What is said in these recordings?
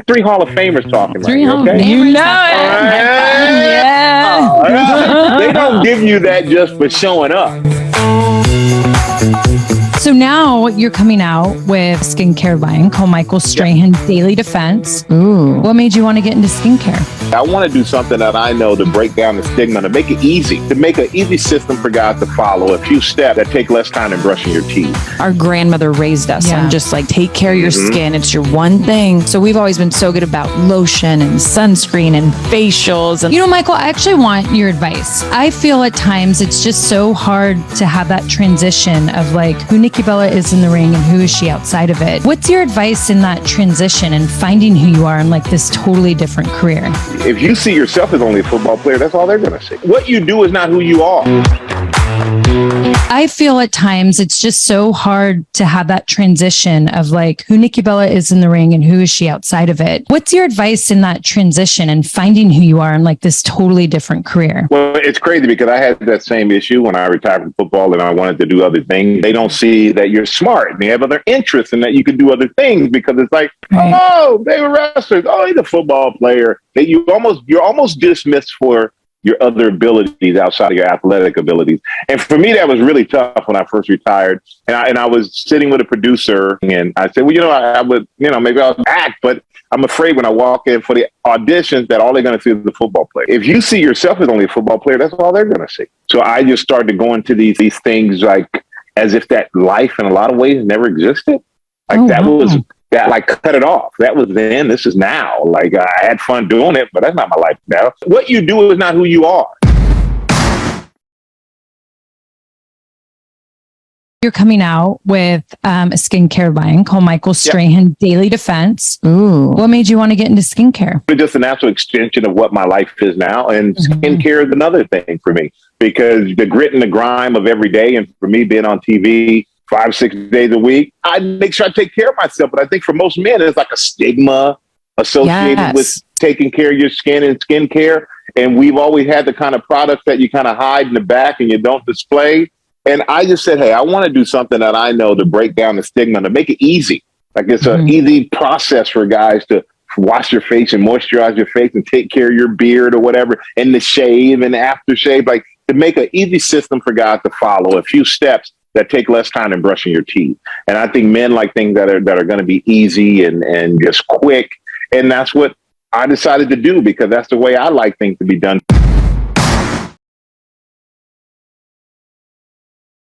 Three Hall of Famers talking Three right Hall here, of okay? Famers. Yeah. They don't give you that just for showing up. So now you're coming out with skincare line called Michael Strahan Daily Defense. Ooh. What made you want to get into skincare? I want to do something that I know to break down the stigma, to make it easy, to make an easy system for guys to follow, a few steps that take less time than brushing your teeth. Our grandmother raised us on just like take care of your skin. It's your one thing. So we've always been so good about lotion and sunscreen and facials. And You know, Michael, I actually want your advice. I feel at times it's just so hard to have that transition of like who Nikki Bella is in the ring and who is she outside of it. What's your advice in that transition and finding who you are in like this totally different career? If you see yourself as only a football player, that's all they're going to see. What you do is not who you are. I feel at times it's just so hard to have that transition of like who Nikki Bella is in the ring and who is she outside of it. What's your advice in that transition and finding who you are in like this totally different career? Well, it's crazy because I had that same issue when I retired from football and I wanted to do other things. They don't see that you're smart and they have other interests and that you can do other things because it's like, oh, they were wrestlers. Oh, he's a football player. That you're almost dismissed for your other abilities outside of your athletic abilities. And for me, that was really tough when I first retired. And I was sitting with a producer and I said, well, I would, maybe I'll act, but I'm afraid when I walk in for the auditions that all they're going to see is the football player. If you see yourself as only a football player, that's all they're going to see. So I just started to go into these things like as if that life in a lot of ways never existed. Like that like cut it off. That was then, this is now. Like I had fun doing it, but that's not my life now. What you do is not who you are. You're coming out with a skincare line called Michael Strahan Daily Defense. Ooh. What made you want to get into skincare? It's just a natural extension of what my life is now. And skincare is another thing for me because the grit and the grime of every day. And for me being on TV 5-6 days a week, I make sure I take care of myself. But I think for most men, it's like a stigma associated with taking care of your skin and skincare. And we've always had the kind of products that you kind of hide in the back and you don't display. And I just said, hey, I want to do something that I know to break down the stigma, to make it easy. Like it's an easy process for guys to wash your face and moisturize your face and take care of your beard or whatever, and the shave and the aftershave, like to make an easy system for guys to follow, a few steps that take less time than brushing your teeth. And I think men like things that are going to be easy and just quick. And that's what I decided to do because that's the way I like things to be done.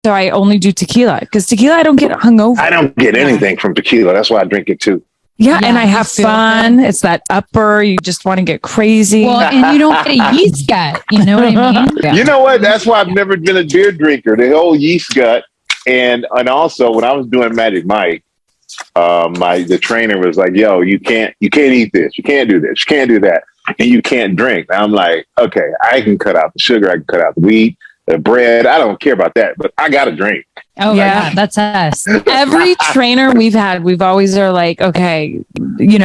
So I only do tequila because tequila, I don't get hungover. I don't get anything from tequila. That's why I drink it too. Yeah, and I have fun. It's that upper. You just want to get crazy. Well, and you don't get a yeast gut. You know what I mean? Yeah. You know what? That's why I've never been a beer drinker. The whole yeast gut. And also when I was doing Magic Mike, the trainer was like, yo, you can't eat this. You can't do this. You can't do that. And you can't drink. And I'm like, okay, I can cut out the sugar. I can cut out the wheat, the bread. I don't care about that, but I got to drink. Oh yeah, that's us. Every trainer we've had, we've always are like, okay,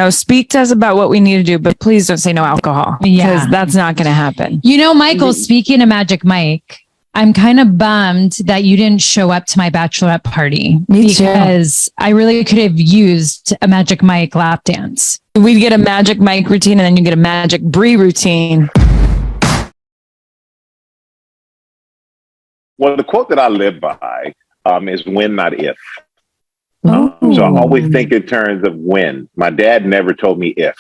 speak to us about what we need to do, but please don't say no alcohol because that's not going to happen. Michael, speaking of Magic Mike, I'm kind of bummed that you didn't show up to my bachelorette party. Me too. Because I really could have used a Magic Mike lap dance. We'd get a Magic Mike routine and then you get a Magic Brie routine. Well, the quote that I live by is when, not if. So I always think in terms of when. My dad never told me if.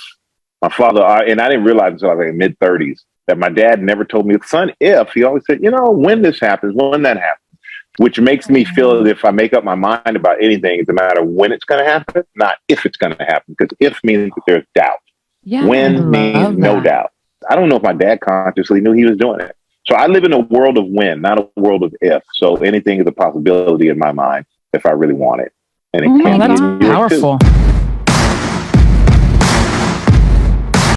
My father, and I didn't realize until I was in mid-30s, that my dad never told me, son, if. He always said, when this happens, when that happens, which makes me feel that if I make up my mind about anything, it's a matter of when it's going to happen, not if it's going to happen, because if means that there's doubt. Yeah, when means no doubt. I don't know if my dad consciously knew he was doing it. So I live in a world of when, not a world of if. So anything is a possibility in my mind if I really want it. And it can that's be powerful.